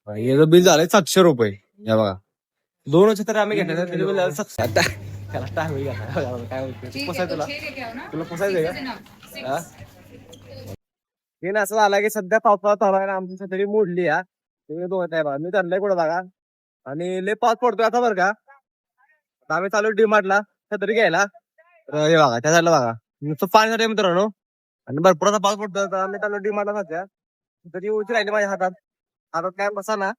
याचं बिल झालंय 700 रुपये. या बघा, 2 छत्री आम्ही घेतले, त्याचं बिल झालं 700. त्याला टाइम घ्या काय होतं पोसाय तुला पोसायचंय का? हे ना असं झालं की सध्या पावसाळा चालू आहे ना, आमची छत्री मोडली. हा तुम्ही दोन आहे बघा, मी चाललंय कुठं बघा आणि लय पाऊस पडतोय आता बरं का. आता आम्ही चालू डीमार्टला छत्री घ्यायला. तर हे बघा त्या साईडला बघा नुसतं पाणी मित्रांनो, आणि भरपूर आता पाऊस पडतोय. तर आम्ही चालू डीमार्टला सध्या, तरी उची राहिली माझ्या हातात. हातात काय बसा ना,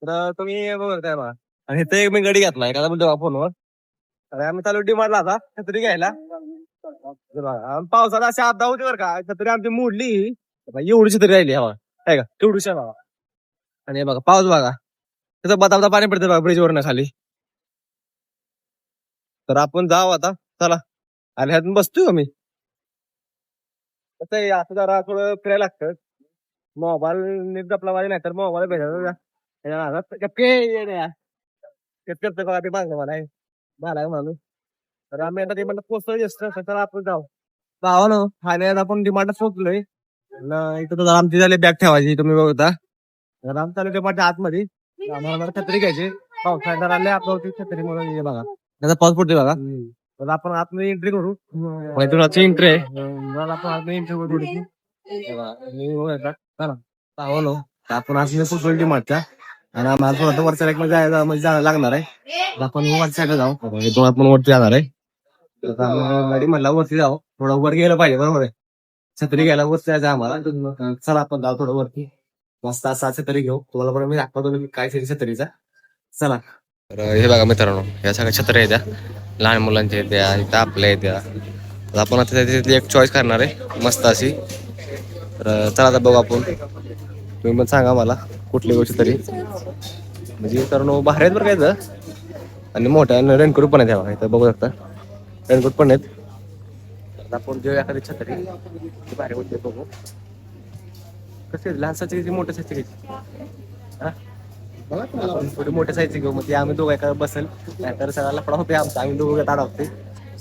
तर तुम्ही बघताय बघा. आणि इथे एक मी गडी घेतलाय का म्हणतो फोनवर. अरे आम्ही चालू डीमार्टला आता छत्री घ्यायला. पावसाला अशी आपदा होती बरं का, छत्री आमची मोडली. एवढी छत्री राहिली हवा आहे का, केवढूशी आहे बघा. आणि हे बघा पाऊस बघा, त्याचं बता पाणी पडते बघा ब्रिज वरनं खाली. तर आपण जाऊ आता, चला. आणि ह्यातून बसतोय मी. कसं आहे असं जरा थोडं फिरायला लागतं. मोबाईल नीट जपला पाहिजे, नाही तर मोबाईल भेटायला करतो बघा ते मागं मला माणूस. तर आम्ही आता डिमांड पोहोचतोय जस्ट, तर आपण जाऊ. भावानो फायनल आपण डिमांड पोहोचलोय. इथं तर आमची झाली बॅग ठेवायची तुम्ही बघता. तर आम चालू डिमांडच्या आतमध्ये आम्हाला छत्री घ्यायची. पावसाळ्यात आले आपल्यावरती छत्री म्हणून हे बघा, त्याचा पाऊस पडतोय बघा. तर आपण आतमध्ये एंट्री करू. एंट्री आहे. आपण आतमध्ये एंट्री करू थोडीशी. चला भावानो, आपण आज पोहोचलो डिमांडच्या. आणि आम्हाला थोडं वरच्या एक मध्ये जायला लागणार आहे. आपण वरच्या साईडला जाऊ, इथून आपण वरती जाणार आहे. गाडी म्हणला वरती जाऊ, थोडं वर गेलं पाहिजे बरोबर आहे. छत्री घ्यायला वरती जायचं आम्हाला. चला आपण जाऊ थोडं वरती, मस्त असा छत्री घेऊ. तुम्हाला बरं मी दाखवतो काय छत्रीचा. चला. तर हे बघा मित्रांनो, या सगळ्या छत्र्या आहेत त्या लहान मुलांच्या येत्या, इथं आपल्या येत्या. तर आपण आता त्याच्यातली एक चॉईस करणार आहे मस्त अशी. तर चला आता बघू आपण, तुम्ही पण सांगा मला कुठली गोष्ट तरी. म्हणजे मित्रांनो बाहेर आहेत बरं काय, आणि मोठ्या रेनकोट पण आहेत इथं बघू शकता. रेनकोट पण आहेत. आपण जेव्हा एखादी छत्री बाहेर होते बघू कसे लहान साईजची मोठ्या साईजची थोडी मोठ्या साईजची घेऊ. मग ते आम्ही दोघं एका बसेल, नाहीतर सगळा लफडा होते आमचा, आम्ही दोघं अडकते.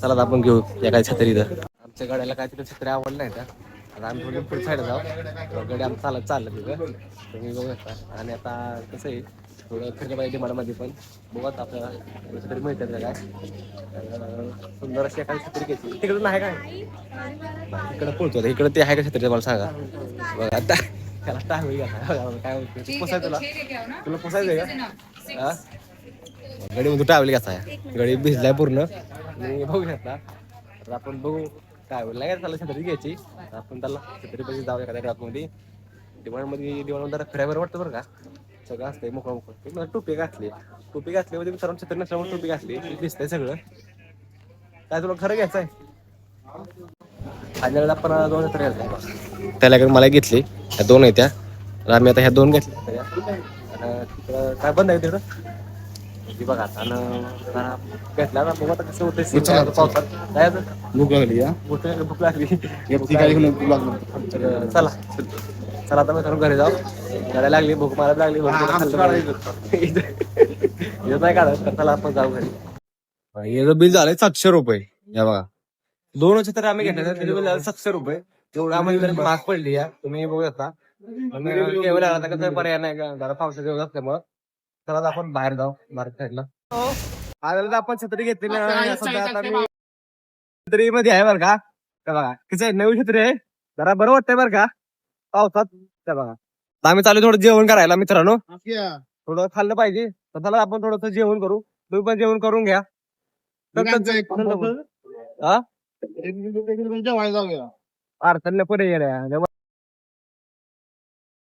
चला आपण घेऊ एखादी छत्री. तर आमच्या गाड्याला काय तिथे छत्री आवडलं नाही का, आता आम्ही थोडी पुढे साईड जाऊ. गाडी आमचं चाललं तिथं तुम्ही बघू शकता. आणि आता कसं आहे थोडं फिरलं पाहिजे डिमांडमध्ये पण. बघत आपल्याला छत्री मिळतात का काय. सुंदर अशी एखादी छत्री घ्यायची. तिकडं नाही काय, इकडे पोहोचतो इकडे ते आहे का छत्री मला सांगा बघा. आता त्याला टाइम काय होतं पोसाय तुला पोसायचंय का? गडी मधून ट्रॅव्हल कसा आहे, गडी भिजलाय पूर्ण. मी बघू शकता. तर आपण बघू काय होईल. नाही त्याला छत्री घ्यायची, आपण त्याला छत्री पाहिजे जाऊ एखाद्या ट्रॅकमध्ये. दिवाळमध्ये जरा फिरायवर वाटतं बरं का. सगळं असतंय मोकळं. टोपी घातली म्हणजे सर्व छत्री नसल्यामुळे टोपी घातली दिसतंय सगळं. काय तुला खरं घ्यायचं आहे? फायनल आपण 2 छत्री घ्यायचं त्याला मला घेतली. ह्या 2 आहेत त्या. तर आम्ही आता ह्या 2 घेतल्या. तिकडं काय बंद आहे तिकडं ती बघा. आणि घेतला ना बघा कसं होतं पावसात. काय भूक लागली, भूक लागली. चला चला आता मी घरी जाऊ. गाड्या लागली, भूक मारायला लागली. नाही काढत, चला आपण जाऊ घरी. याचं बिल झालंय 700 रुपये. या बघा 2 छत्री आम्ही घेतल्या, त्याचं बिल झालं 700 रुपये. एवढं आम्हाला महाग पडली या, तुम्ही बघू शकता. कसं पर्याय नाही का, जरा पावसाच्या दिवस असल्यामुळं. चला आपण बाहेर जाऊ मार्केट साईडला. आता आपण छत्री घेतली छत्री मध्ये आहे बरं का. बघा कसं आहे, नवी छत्री आहे. जरा बरं वाटतंय बरं का पावसात. त्या बघा आम्ही चालू थोडं जेवण करायला मित्रांनो. थोडं खाल्लं पाहिजे, तर चला आपण थोडंसं जेवण करू. तुम्ही पण जेवण करून घ्या. हा अडचण पुढे येण्या